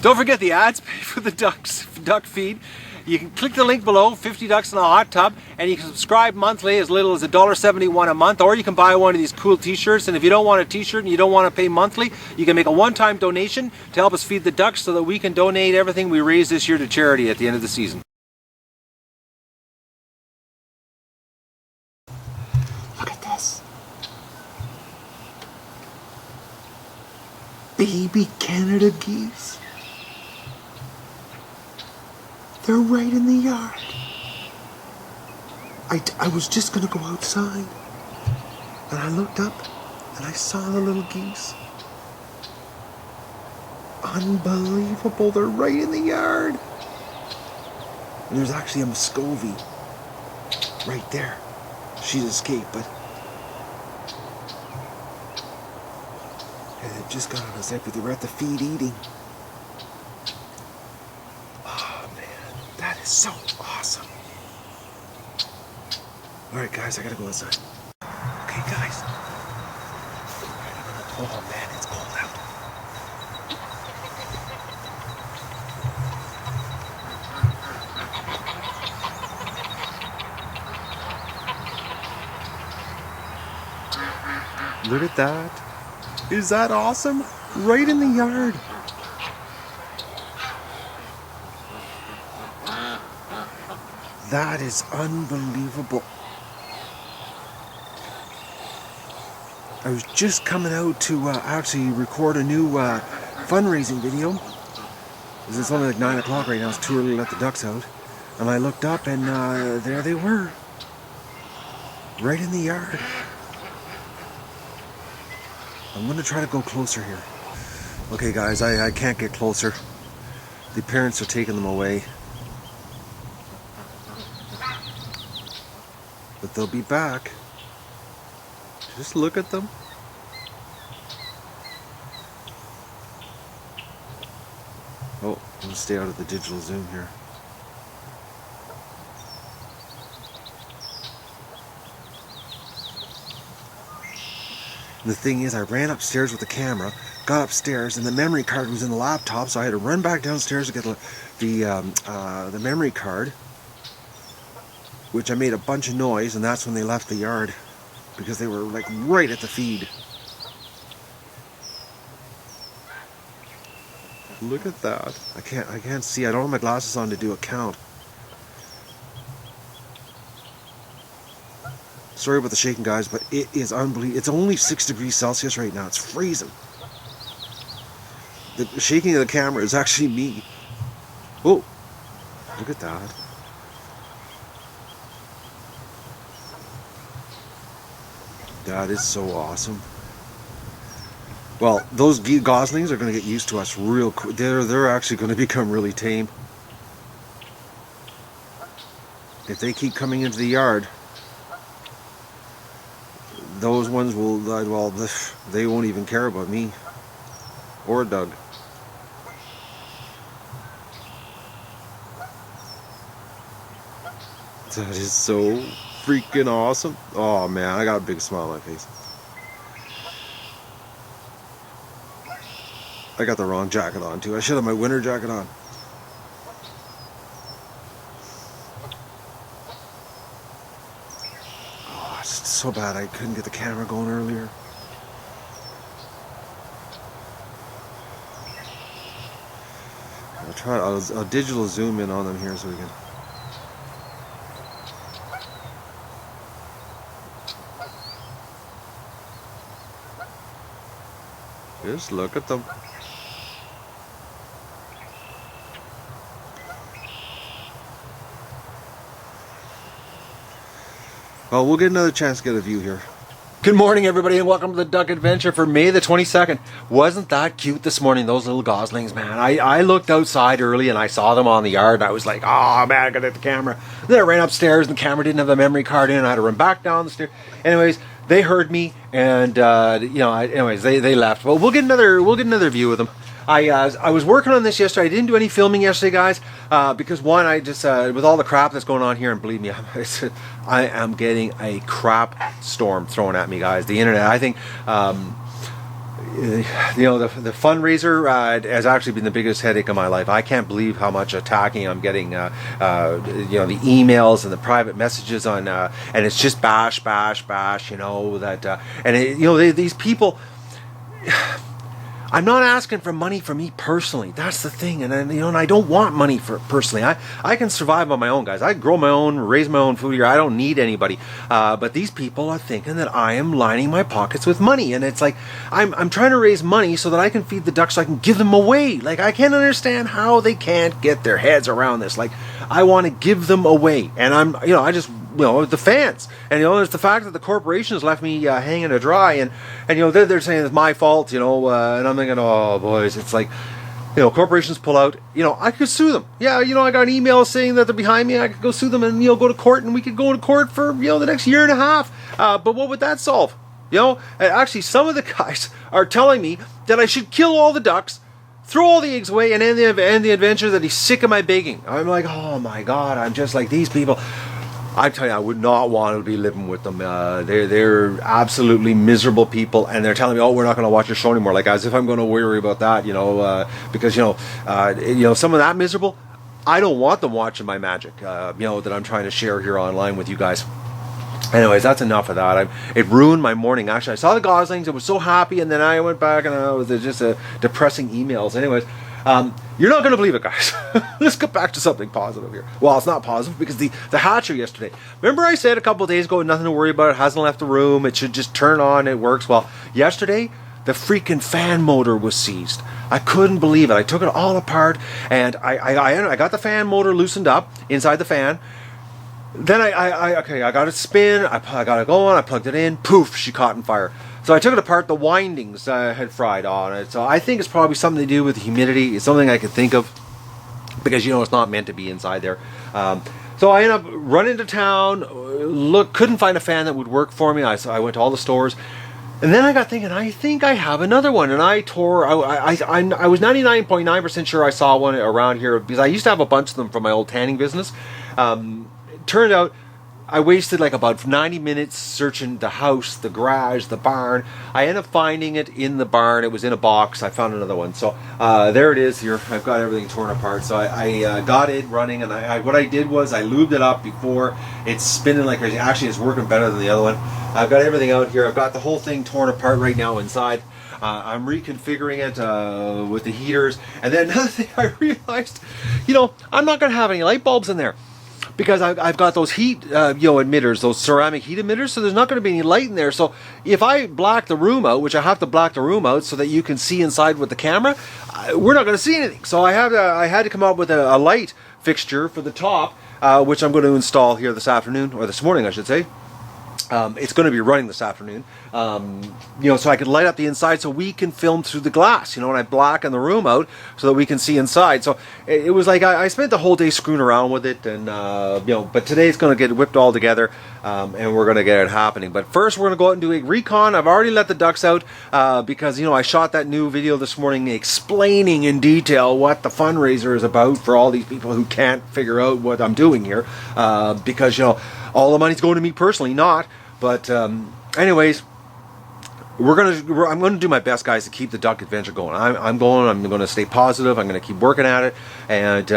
Don't forget the ads pay for the duck feed. You can click the link below, 50 ducks in a hot tub, and you can subscribe monthly as little as $1.71 a month, or you can buy one of these cool t-shirts. And if you don't want a t-shirt and you don't want to pay monthly, you can make a one-time donation to help us feed the ducks so that we can donate everything we raise this year to charity at the end of the season. Look at this. Baby Canada geese. They're right in the yard. I was just gonna go outside, and I looked up and I saw the little geese. Unbelievable, they're right in the yard. And there's actually a Muscovy right there. She's escaped, but it just got on us up, but they were at the feed eating. That is so awesome. Alright guys, I gotta go outside. Okay guys. Oh man, it's cold out. Look at that. Is that awesome? Right in the yard. That is unbelievable. I was just coming out to actually record a new fundraising video. It's only like 9 o'clock right now. It's too early to let the ducks out. And I looked up and there they were. Right in the yard. I'm going to try to go closer here. Okay guys, I can't get closer. The parents are taking them away. But they'll be back. Just look at them. Oh, I'm going to stay out of the digital zoom here. And the thing is, I ran upstairs with the camera, got upstairs, and the memory card was in the laptop, so I had to run back downstairs to get the memory card, which I made a bunch of noise, and that's when they left the yard, because they were like right at the feed. Look at that. I can't see. I don't have my glasses on to do a count. Sorry about the shaking guys, but it is unbelievable. It's only 6 degrees Celsius right now. It's freezing. The shaking of the camera is actually me. Oh, look at that. That is so awesome. Well, those goslings are going to get used to us real quick. They're actually going to become really tame. If they keep coming into the yard, those ones will, well, they won't even care about me or Doug. That is so freaking awesome. Oh man, I got a big smile on my face. I got the wrong jacket on too. I should have my winter jacket on. Oh, it's so bad I couldn't get the camera going earlier. I'll digital zoom in on them here so we can. Just look at them. Well, we'll get another chance to get a view here. Good morning, everybody, and welcome to the Duck Adventure for May the 22nd. Wasn't that cute this morning, those little goslings, man? I looked outside early and I saw them on the yard, and I was like, oh man, I gotta get the camera. Then I ran upstairs and the camera didn't have the memory card in. I had to run back down the stairs. Anyways, they heard me, and anyways, they left. But we'll get another view of them. I was working on this yesterday. I didn't do any filming yesterday, guys, because one, I just with all the crap that's going on here, and believe me, I am getting a crap storm thrown at me, guys. The internet, I think, you know, the fundraiser has actually been the biggest headache of my life. I can't believe how much attacking I'm getting. You know, the emails and the private messages on, and it's just bash. You know that, and it, you know, these people. I'm not asking for money for me personally. That's the thing, and you know, and I don't want money for personally. I can survive on my own, guys. I grow my own, raise my own food here. I don't need anybody. But these people are thinking that I am lining my pockets with money, and it's like I'm trying to raise money so that I can feed the ducks, so I can give them away. Like, I can't understand how they can't get their heads around this. Like, I want to give them away, and I just. You know, the fans, and you know, it's the fact that the corporations left me hanging to dry, and you know, they're saying it's my fault, you know, and I'm thinking, oh boys, it's like, you know, corporations pull out, you know, I could sue them. Yeah, you know, I got an email saying that they're behind me. I could go sue them and, you know, go to court, and we could go to court for, you know, the next year and a half. But what would that solve? You know, actually, some of the guys are telling me that I should kill all the ducks, throw all the eggs away, and end the adventure, that he's sick of my begging. I'm like, oh my God, I'm just like these people. I tell you, I would not want to be living with them. They're absolutely miserable people, and they're telling me, "Oh, we're not going to watch your show anymore." Like, as if I'm going to worry about that, you know, because you know, some of that miserable. I don't want them watching my magic, you know, that I'm trying to share here online with you guys. Anyways, that's enough of that. It ruined my morning. Actually, I saw the Goslings. I was so happy, and then I went back, and it was just depressing emails. Anyways. You're not going to believe it, guys. Let's get back to something positive here. Well, it's not positive because the hatcher yesterday. Remember I said a couple of days ago, nothing to worry about. It hasn't left the room. It should just turn on. It works. Well, yesterday, the freaking fan motor was seized. I couldn't believe it. I took it all apart, and I got the fan motor loosened up inside the fan. Then I got it spin. I got it going. I plugged it in. Poof, she caught in fire. So I took it apart. The windings had fried on it. So I think it's probably something to do with the humidity. It's something I could think of, because, you know, it's not meant to be inside there. So I ended up running to town. Couldn't find a fan that would work for me. So I went to all the stores. And then I got thinking, I think I have another one. And I was 99.9% sure I saw one around here, because I used to have a bunch of them from my old tanning business. It turned out I wasted like about 90 minutes searching the house, the garage, the barn. I ended up finding it in the barn. It was in a box. I found another one. So there it is here. I've got everything torn apart. So I got it running, and what I did was I lubed it up before it's spinning like crazy. Actually, it's working better than the other one. I've got everything out here. I've got the whole thing torn apart right now inside. I'm reconfiguring it with the heaters. And then another thing I realized, you know, I'm not going to have any light bulbs in there, because I've got those heat, you know, emitters, those ceramic heat emitters, so there's not going to be any light in there. So if I black the room out, which I have to black the room out so that you can see inside with the camera, we're not going to see anything. So I had to come up with a light fixture for the top, which I'm going to install here this afternoon, or this morning, I should say. It's going to be running this afternoon, you know, so I can light up the inside so we can film through the glass, you know, and I blacken the room out so that we can see inside. So it was like I spent the whole day screwing around with it, and you know, but today it's going to get whipped all together, and we're going to get it happening. But first, we're going to go out and do a recon. I've already let the ducks out because, you know, I shot that new video this morning explaining in detail what the fundraiser is about for all these people who can't figure out what I'm doing here, because, you know, all the money's going to me personally, not. But anyways, I'm gonna do my best, guys, to keep the duck adventure going. I'm gonna stay positive. I'm gonna keep working at it. And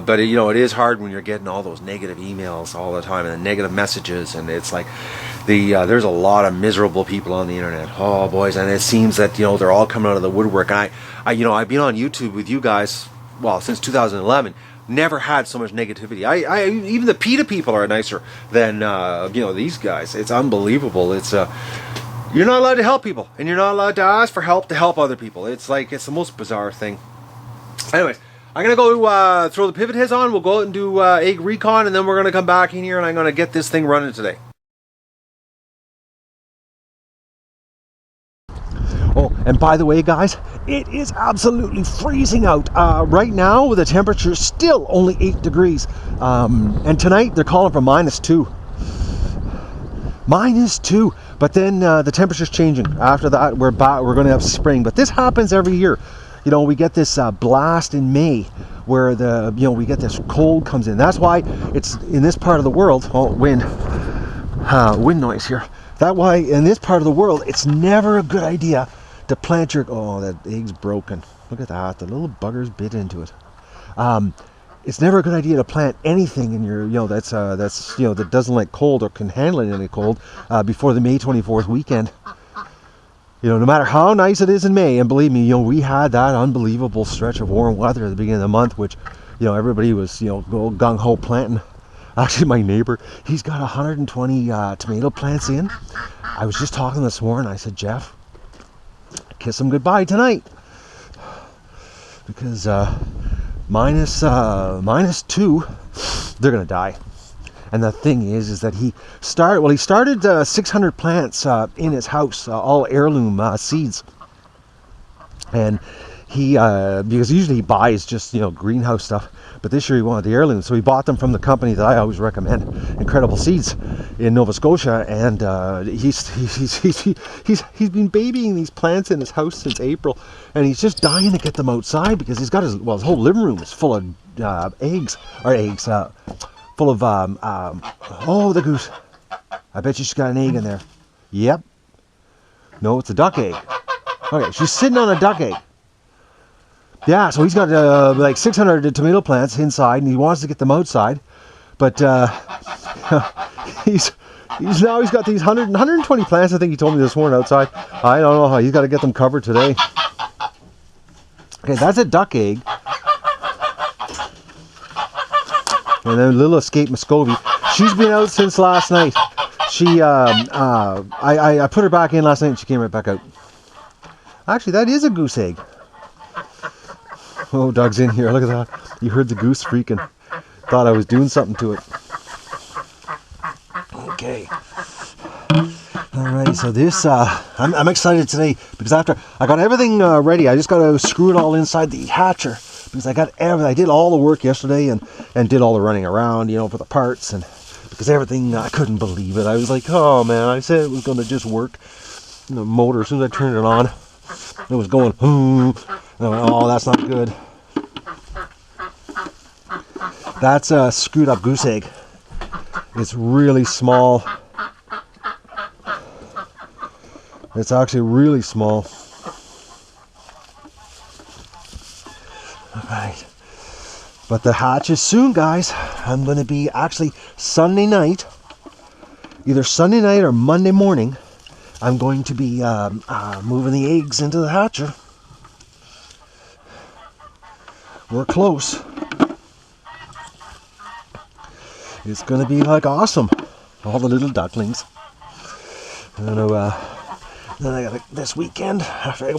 but you know, it is hard when you're getting all those negative emails all the time and the negative messages, and it's like there's a lot of miserable people on the internet. Oh boys, and it seems that, you know, they're all coming out of the woodwork. And I you know, I've been on YouTube with you guys, well, since 2011. Never had so much negativity. Even the PETA people are nicer than you know, these guys. It's unbelievable. It's you're not allowed to help people, and you're not allowed to ask for help to help other people. It's like, it's the most bizarre thing. Anyways, I'm gonna go throw the pivot heads on. We'll go out and do egg recon, and then we're gonna come back in here, and I'm gonna get this thing running today. Oh, and by the way, guys, it is absolutely freezing out. Right now, the temperature is still only 8 degrees. And tonight, they're calling for -2. -2. But then the temperature's changing. After that, we're going to have spring. But this happens every year. You know, we get this blast in May where we get this cold comes in. That's why it's in this part of the world. Oh, wind noise here. That's why in this part of the world, it's never a good idea to plant your... Oh, that egg's broken. Look at that. The little buggers bit into it. It's never a good idea to plant anything in your, that's that doesn't like cold or can handle any cold before the May 24th weekend. No matter how nice it is in May, and believe me, we had that unbelievable stretch of warm weather at the beginning of the month, which, everybody was, gung-ho planting. Actually, my neighbor, he's got 120 tomato plants in. I was just talking this morning. I said, Jeff, kiss them goodbye tonight, because minus 2, they're gonna die. And the thing is that he started 600 plants in his house, all heirloom seeds. And he because usually he buys just greenhouse stuff, but this year he wanted the heirloom, so he bought them from the company that I always recommend, Incredible Seeds in Nova Scotia. And he's been babying these plants in his house since April, and he's just dying to get them outside because he's got his whole living room is full of eggs, full of oh, the goose. I bet you she's got an egg in there. Yep. No, it's a duck egg. Okay, she's sitting on a duck egg. Yeah, so he's got like 600 tomato plants inside, and he wants to get them outside, but he's got these 120 plants. I think he told me this morning outside. I don't know how he's got to get them covered today. Okay, that's a duck egg. And then little escape Muscovy. She's been out since last night. She, I put her back in last night and she came right back out. Actually, that is a goose egg. Oh, Doug's in here. Look at that. You heard the goose freaking. Thought I was doing something to it. Okay. Alright, so this, I'm excited today because after I got everything ready, I just got to screw it all inside the hatcher. Because I did all the work yesterday and did all the running around, for the parts, and because everything, I couldn't believe it. I was like, oh man, I said it was going to just work. The motor, as soon as I turned it on, it was going, and I went, oh, that's not good. That's a screwed up goose egg. It's really small. It's actually really small. Alright. But the hatch is soon, guys. I'm going to be actually Sunday night, either Sunday night or Monday morning, I'm going to be moving the eggs into the hatcher. We're close. It's going to be like awesome. All the little ducklings. I don't know, then I got this weekend, after I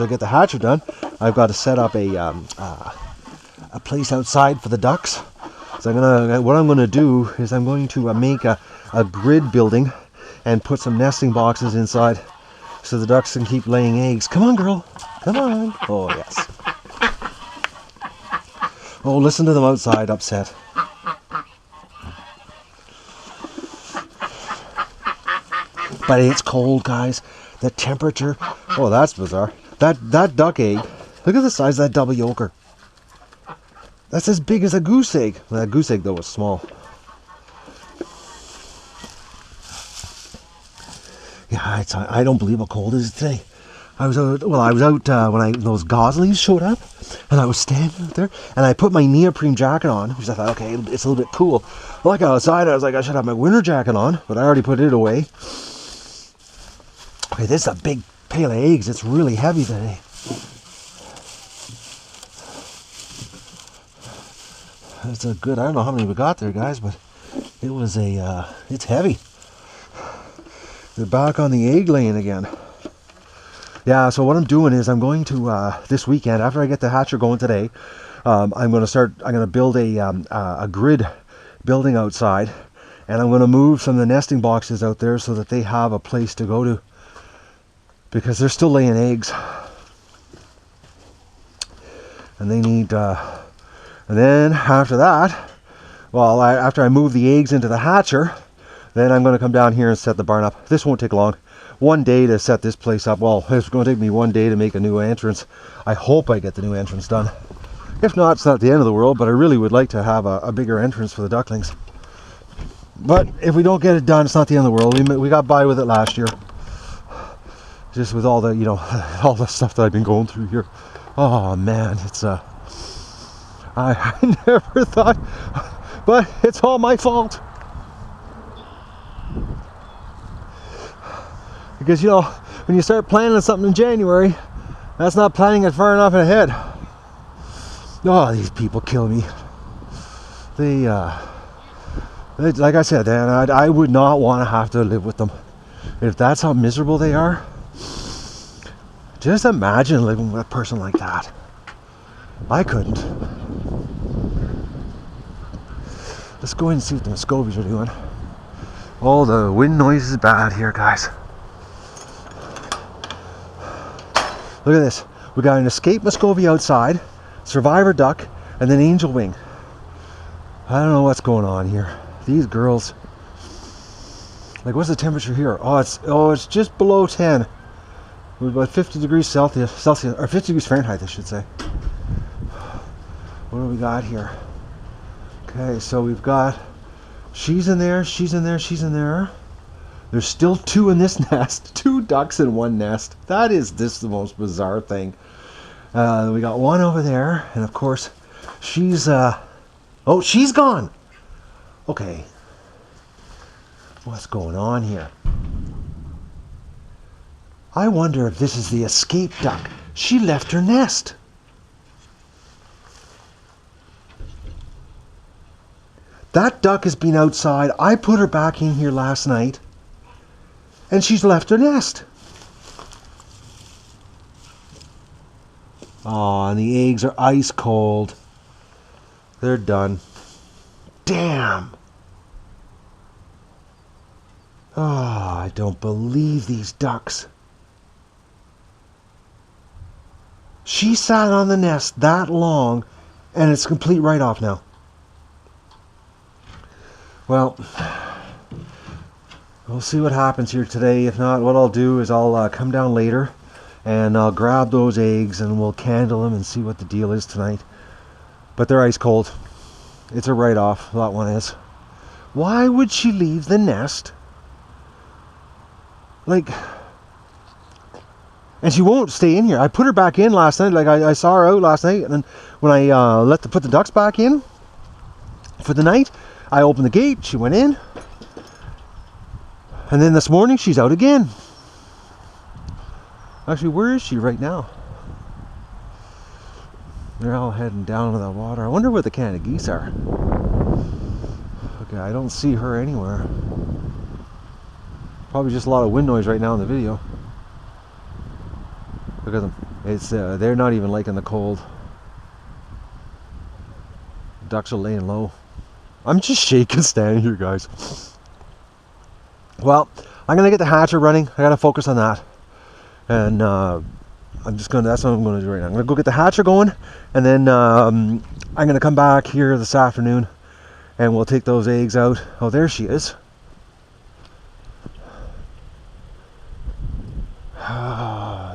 get the hatcher done, I've got to set up a place outside for the ducks. So what I'm gonna do is I'm going to make a grid building and put some nesting boxes inside so the ducks can keep laying eggs. Come on, girl. Come on. Oh, yes. Oh, listen to them outside, upset. But it's cold, guys. The temperature. Oh, that's bizarre. That duck egg. Look at the size of that double yolker. That's as big as a goose egg. Well, that goose egg, though, was small. Yeah, I don't believe how cold it is today. I was out when those goslings showed up, and I was standing out there, and I put my neoprene jacket on, because I thought, okay, it's a little bit cool. Well, I got outside, I was like, I should have my winter jacket on, but I already put it away. Okay, this is a big pail of eggs. It's really heavy today. That's a good, I don't know how many we got there, guys, but it was it's heavy. They're back on the egg laying again. Yeah, so what I'm doing is I'm going to, this weekend, after I get the hatcher going today, I'm going to build a grid building outside, and I'm going to move some of the nesting boxes out there so that they have a place to go to, because they're still laying eggs. And they need, and then after that, well, after I move the eggs into the hatcher, then I'm going to come down here and set the barn up. This won't take long. 1 day to set this place up. Well, it's going to take me 1 day to make a new entrance. I hope I get the new entrance done. If not, it's not the end of the world, but I really would like to have a bigger entrance for the ducklings. But if we don't get it done, it's not the end of the world. We got by with it last year. Just with all the, you know, all the stuff that I've been going through here. Oh man, it's I never thought, but it's all my fault. Because, you know, when you start planning something in January, that's not planning it far enough ahead. Oh, these people kill me. They like I said, Dan, I would not want to have to live with them. If that's how miserable they are, just imagine living with a person like that. I couldn't. Let's go in and see what the Muscovies are doing. Oh, the wind noise is bad here, guys. Look at this. We got an escaped Muscovy outside, survivor duck, and then angel wing. I don't know what's going on here. These girls, like, what's the temperature here? Oh, it's just below 10. We're about 50 degrees Celsius, or 50 degrees Fahrenheit, I should say. What do we got here? Okay, so we've got, she's in there, she's in there, she's in there. There's still 2 in this nest. 2 ducks in one nest. That is just the most bizarre thing. We got 1 over there, and of course, she's, oh, she's gone. Okay. What's going on here? I wonder if this is the escaped duck. She left her nest. That duck has been outside. I put her back in here last night, and she's left her nest. Oh, and the eggs are ice cold. They're done. Damn. Oh, I don't believe these ducks. She sat on the nest that long, and it's complete write-off now. Well, we'll see what happens here today. If not, what I'll do is I'll come down later, and I'll grab those eggs, and we'll candle them and see what the deal is tonight. But they're ice cold. It's a write-off, that one is. Why would she leave the nest? Like, and she won't stay in here. I put her back in last night. Like, I saw her out last night, and then when I put the ducks back in for the night, I opened the gate, she went in, and then this morning she's out again. Actually, where is she right now? They're all heading down to the water. I wonder where the Canada Geese are. Okay, I don't see her anywhere. Probably just a lot of wind noise right now in the video. Look at them. It's they're not even liking the cold. Ducks are laying low. I'm just shaking standing here, guys. Well, I'm gonna get the hatcher running. I gotta focus on that, and that's what I'm gonna do right now. I'm gonna go get the hatcher going, and then I'm gonna come back here this afternoon, and we'll take those eggs out. Oh, there she is.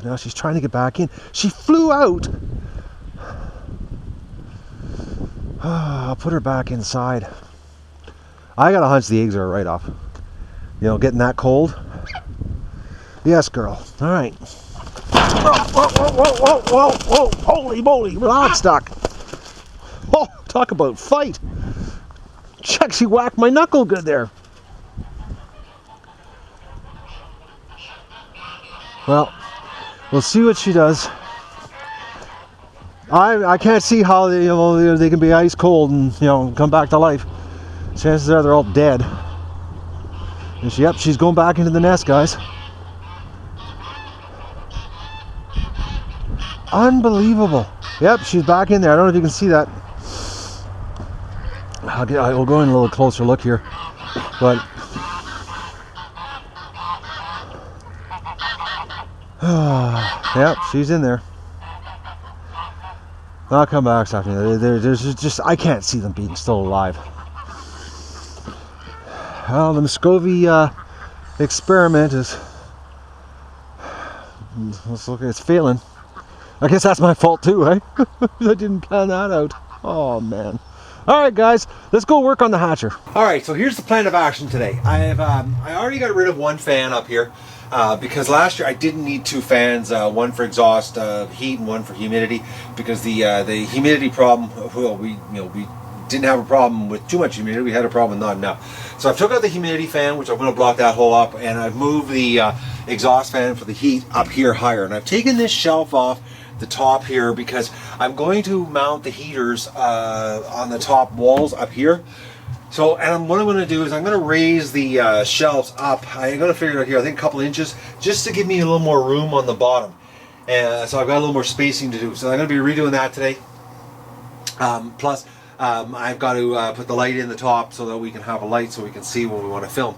Now she's trying to get back in. She flew out. I'll put her back inside. I got a hunch the eggs are right off. You know, getting that cold. Yes, girl. All right. Whoa. Holy moly. Relax, duck. Oh, talk about fight. Check, she whacked my knuckle good there. Well, we'll see what she does. I can't see how they can be ice cold and come back to life. Chances are they're all dead. And she's going back into the nest, guys. Unbelievable. Yep, she's back in there. I don't know if you can see that. We'll go in a little closer look here, but yep, she's in there. I'll come back this afternoon. There's just I can't see them being still alive. Well, the Muscovy experiment is, let's look, it's failing. I guess that's my fault too, eh? I didn't plan that out. Oh man. All right, guys, let's go work on the hatcher. All right, so here's the plan of action today. I already got rid of one fan up here. because last year I didn't need 2 fans, one for exhaust heat and one for humidity, because the humidity problem, well, we didn't have a problem with too much humidity, we had a problem with not enough. So I've took out the humidity fan, which I'm going to block that hole up, and I've moved the exhaust fan for the heat up here higher, and I've taken this shelf off the top here because I'm going to mount the heaters on the top walls up here. So, and what I'm going to do is I'm going to raise the shelves up. I'm going to figure it out here, I think a couple inches, just to give me a little more room on the bottom. And so I've got a little more spacing to do. So I'm going to be redoing that today. Plus, I've got to put the light in the top so that we can have a light so we can see when we want to film.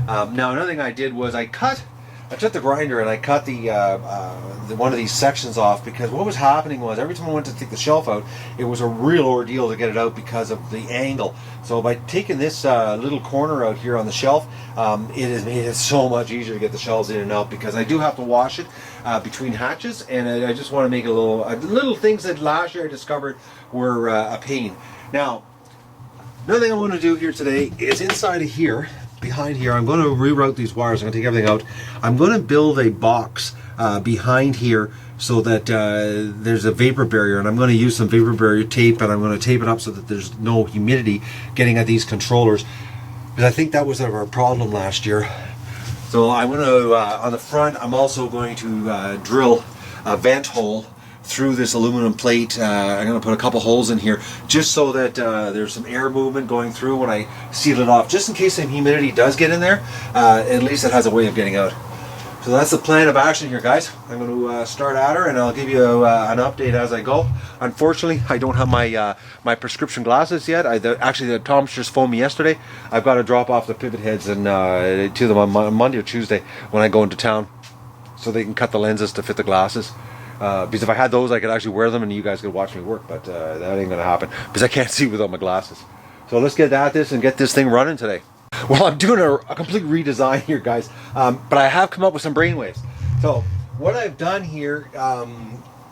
Now, another thing I did was I took the grinder and I cut the one of these sections off, because what was happening was every time I went to take the shelf out, it was a real ordeal to get it out because of the angle. So by taking this little corner out here on the shelf, it has made it so much easier to get the shelves in and out, because I do have to wash it between hatches, and I just want to make it little things that last year I discovered were a pain. Now, another thing I want to do here today is inside of here, behind here, I'm going to reroute these wires. I'm going to take everything out. I'm going to build a box behind here so that there's a vapor barrier, and I'm going to use some vapor barrier tape, and I'm going to tape it up so that there's no humidity getting at these controllers, because I think that was our problem last year. So I'm going to, on the front, I'm also going to drill a vent hole through this aluminum plate. I'm going to put a couple holes in here just so that there's some air movement going through when I seal it off, just in case some humidity does get in there. At least it has a way of getting out. So that's the plan of action here, guys. I'm going to start at her, and I'll give you an update as I go. Unfortunately, I don't have my my prescription glasses yet. Actually, the Tom just phoned me yesterday. I've got to drop off the pivot heads and to them on Monday or Tuesday when I go into town, so they can cut the lenses to fit the glasses. Because if I had those, I could actually wear them and you guys could watch me work, but that ain't gonna happen because I can't see without my glasses. So let's get at this and get this thing running today. Well, I'm doing a complete redesign here, guys, but I have come up with some brainwaves. So what I've done here,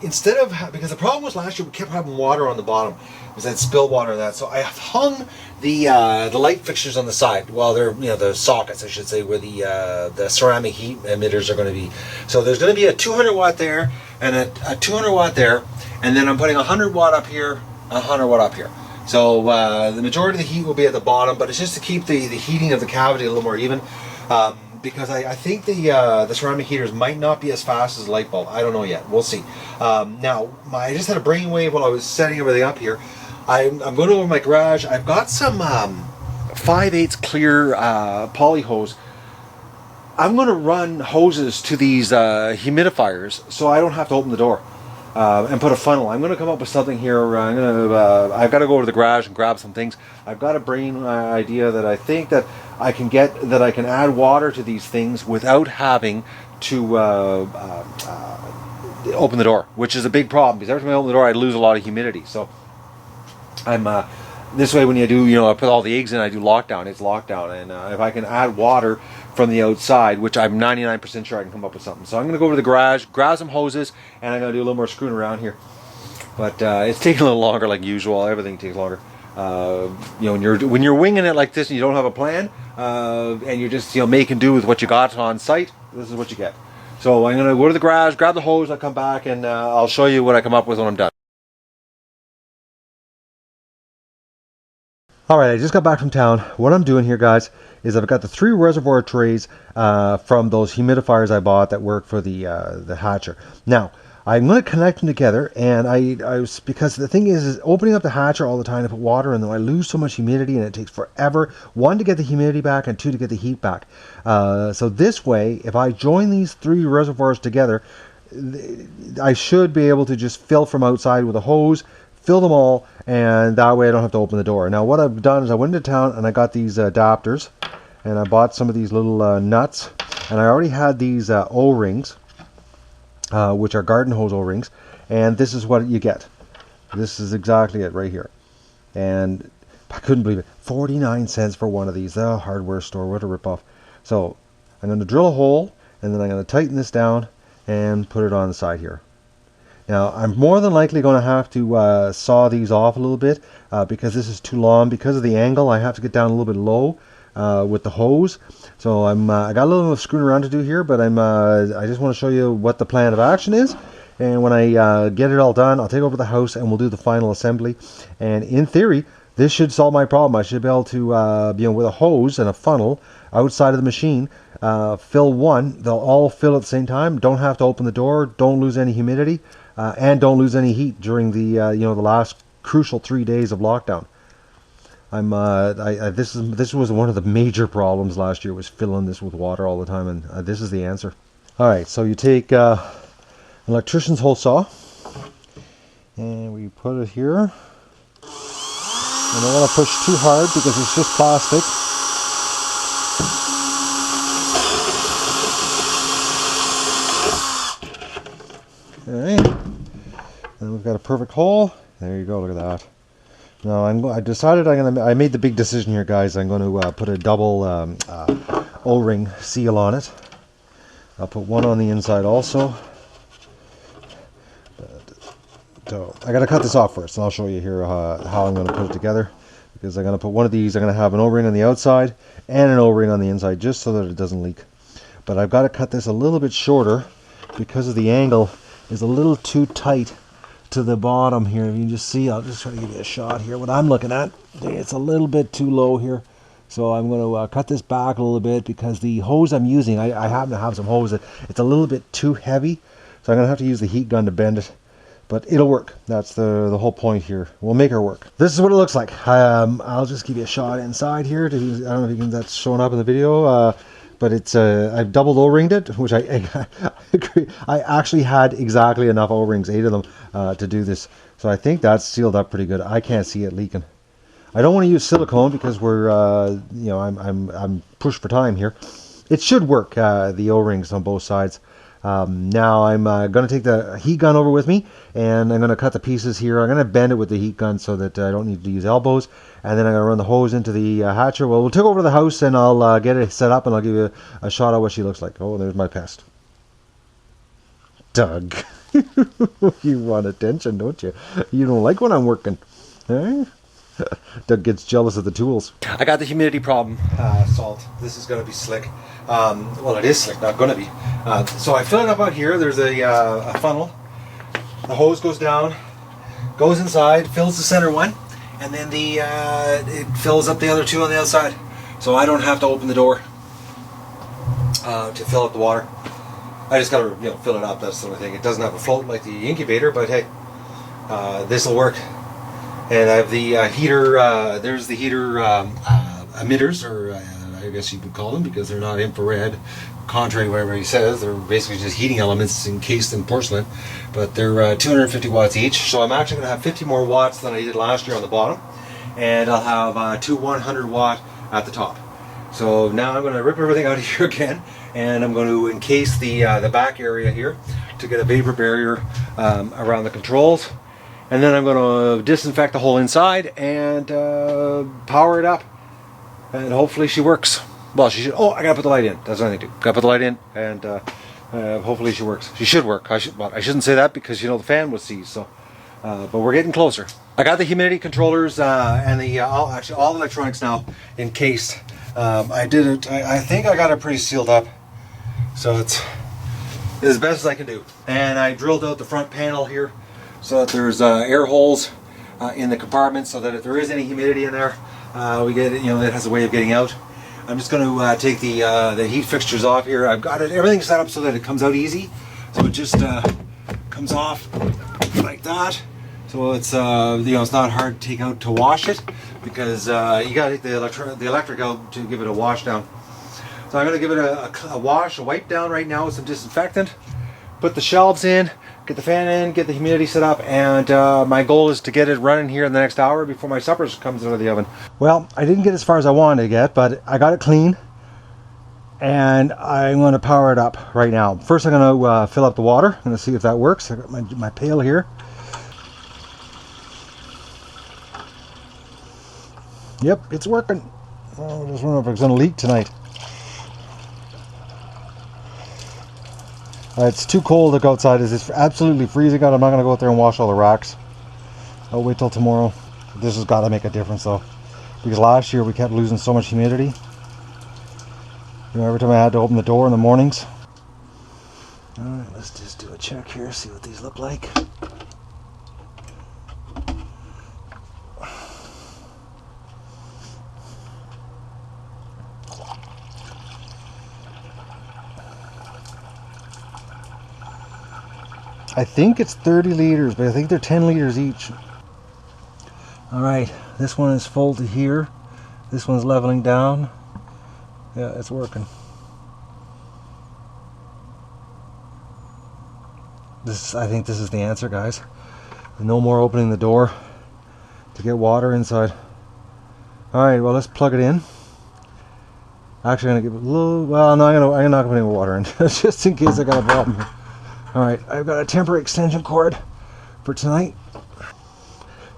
instead of, because the problem was last year we kept having water on the bottom, because that spill water and that, so I have hung the light fixtures on the side. Well, they're, the sockets, I should say, where the ceramic heat emitters are going to be. So there's going to be a 200 watt there and a 200 watt there, and then I'm putting a 100 watt up here, a 100 watt up here. So the majority of the heat will be at the bottom, but it's just to keep the heating of the cavity a little more even, because I think the ceramic heaters might not be as fast as a light bulb. I don't know yet. We'll see. Now, I just had a brainwave while I was setting everything up here. I'm going over my garage. I've got some 5/8 clear poly hose. I'm going to run hoses to these humidifiers so I don't have to open the door and put a funnel. I'm going to come up with something here. I've got to go to the garage and grab some things. I've got a brain idea that I think that I can add water to these things without having to open the door, which is a big problem because every time I open the door I lose a lot of humidity. So I'm this way when you do, I put all the eggs in, I do lockdown. It's lockdown, and if I can add water from the outside, which I'm 99% sure I can come up with something. So I'm going to go to the garage, grab some hoses, and I'm going to do a little more screwing around here. But it's taking a little longer, like usual. Everything takes longer. When you're winging it like this and you don't have a plan, and you're just making do with what you got on site, this is what you get. So I'm going to go to the garage, grab the hose, I'll come back, and I'll show you what I come up with when I'm done. Alright, I just got back from town. What I'm doing here, guys, is I've got the 3 reservoir trays from those humidifiers I bought that work for the hatcher. Now, I'm going to connect them together, and because the thing is opening up the hatcher all the time to put water in them, I lose so much humidity, and it takes forever, 1, to get the humidity back, and 2, to get the heat back. So this way, if I join these 3 reservoirs together, I should be able to just fill from outside with a hose, fill them all, and that way I don't have to open the door. Now what I've done is I went into town and I got these adapters, and I bought some of these little nuts, and I already had these O-rings, which are garden hose O-rings, and this is what you get. This is exactly it right here. And I couldn't believe it, 49 cents for one of these. The hardware store, what a ripoff. So I'm going to drill a hole, and then I'm going to tighten this down and put it on the side here. Now, I'm more than likely going to have to saw these off a little bit because this is too long. Because of the angle, I have to get down a little bit low with the hose. So I got a little bit of screwing around to do here, but I just want to show you what the plan of action is. And when I get it all done, I'll take over the house and we'll do the final assembly. And in theory, this should solve my problem. I should be able to, with a hose and a funnel outside of the machine, fill one. They'll all fill at the same time. Don't have to open the door. Don't lose any humidity, and don't lose any heat during the the last crucial 3 days of lockdown. This was one of the major problems last year, was filling this with water all the time, and this is the answer. All right, so you take an electrician's hole saw, and we put it here. And I don't want to push too hard because it's just plastic. All right, and we've got a perfect hole. There you go. Look at that. Now I made the big decision here, guys. I'm going to put a double O-ring seal on it. I'll put one on the inside also. So I got to cut this off first, and I'll show you here how I'm going to put it together. Because I'm going to put one of these. I'm going to have an O-ring on the outside and an O-ring on the inside, just so that it doesn't leak. But I've got to cut this a little bit shorter because of the angle is a little too tight to the bottom here. You can just see, I'll just try to give you a shot here. What I'm looking at, it's a little bit too low here. So I'm going to cut this back a little bit because the hose I'm using, I happen to have some hose that it's a little bit too heavy. So I'm going to have to use the heat gun to bend it. But it'll work. That's the whole point here. We'll make her work. This is what it looks like. I'll just give you a shot inside here. I don't know if that's showing up in the video. But it's I've doubled O-ringed it, which I agree. I actually had exactly enough O-rings, 8 of them, to do this. So I think that's sealed up pretty good. I can't see it leaking. I don't want to use silicone because we're I'm pushed for time here. It should work, the O-rings on both sides. Now I'm going to take the heat gun over with me, and I'm going to cut the pieces here. I'm going to bend it with the heat gun so that I don't need to use elbows. And then I'm going to run the hose into the hatcher. Well, we'll take over to the house, and I'll get it set up, and I'll give you a shot of what she looks like. Oh, there's my pest. Doug. You want attention, don't you? You don't like when I'm working. Eh? Doug gets jealous of the tools. I got the humidity problem solved. This is going to be slick. Well, it is slick, not going to be. So I fill it up out here. There's a funnel. The hose goes down, goes inside, fills the center one, and then it fills up the other two on the outside. So I don't have to open the door to fill up the water. I just got to fill it up. That's the only thing. It doesn't have a float like the incubator, but hey, this will work. And I have the heater. There's the heater emitters, or I guess you would call them, because they're not infrared, contrary to what everybody says. They're basically just heating elements encased in porcelain, but they're 250 watts each. So I'm actually going to have 50 more watts than I did last year on the bottom, and I'll have 2 100 watt at the top. So now I'm going to rip everything out of here again, and I'm going to encase the back area here to get a vapor barrier around the controls. And then I'm going to disinfect the whole inside and power it up. And hopefully she works. Well, she should. Oh, I got to put the light in. That's what I need to do. Got to put the light in, and hopefully she works. She should work. I shouldn't say that because, the fan was seized. So, but we're getting closer. I got the humidity controllers and all electronics now encased. I did it. I think I got it pretty sealed up. So it's as best as I can do. And I drilled out the front panel here, so that there's air holes in the compartment, so that if there is any humidity in there, we get it. It has a way of getting out. I'm just going to take the heat fixtures off here. I've got everything set up so that it comes out easy. So it just comes off like that. So it's it's not hard to take out to wash it, because you got to take the electric out to give it a wash down. So I'm going to give it a wash, a wipe down right now with some disinfectant. Put the shelves in. Get the fan in, get the humidity set up, and my goal is to get it running here in the next hour before my supper comes out of the oven. Well, I didn't get as far as I wanted to get, but I got it clean, and I'm going to power it up right now. First, I'm going to fill up the water. I'm going to see if that works. I got my pail here. Yep, it's working. Oh, I just wondering if it's going to leak tonight. It's too cold to go outside. It's absolutely freezing out. I'm not going to go out there and wash all the racks. I'll wait till tomorrow. This has got to make a difference though, because last year we kept losing so much humidity. You know, every time I had to open the door in the mornings. Alright, let's just do a check here, see what these look like. I think it's 30 liters, but I think they're 10 liters each. Alright, this one is full to here. This one's leveling down. Yeah, it's working. I think this is the answer, guys. No more opening the door to get water inside. Alright, well, let's plug it in. Actually, I'm gonna give it a little. Well, no, I'm not gonna put any water in, just in case I got a problem here. Alright, I've got a temporary extension cord for tonight.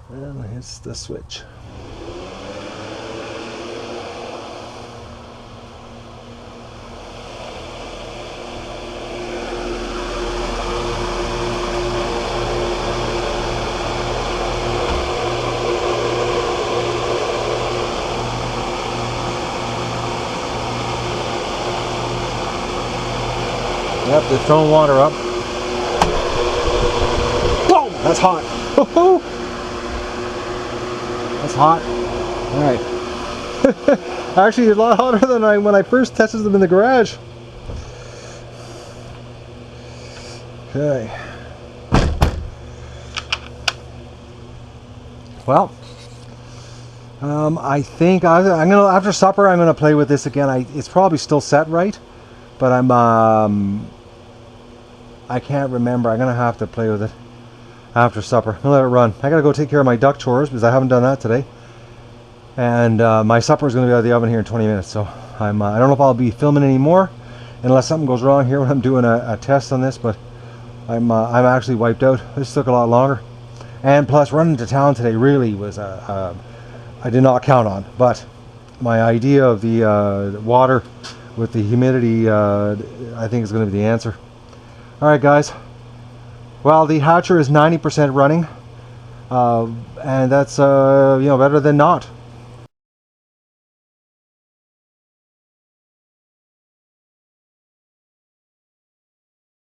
And here's the switch. Yep, they're throwing water up. Whoa, that's hot. That's hot. Alright. Actually, a lot hotter than when I first tested them in the garage. Okay. Well, I think I'm gonna, after supper, I'm gonna play with this again. It's probably still set right, but I can't remember. I'm gonna have to play with it after supper. I'll let it run. I gotta go take care of my duck chores because I haven't done that today. And my supper is gonna be out of the oven here in 20 minutes. So I don't know if I'll be filming anymore unless something goes wrong here when I'm doing a test on this. But I'm actually wiped out. This took a lot longer. And plus, running to town today really was I did not count on. But my idea of the water with the humidity, I think is going to be the answer. All right, guys. Well, the hatcher is 90% running, and that's better than not.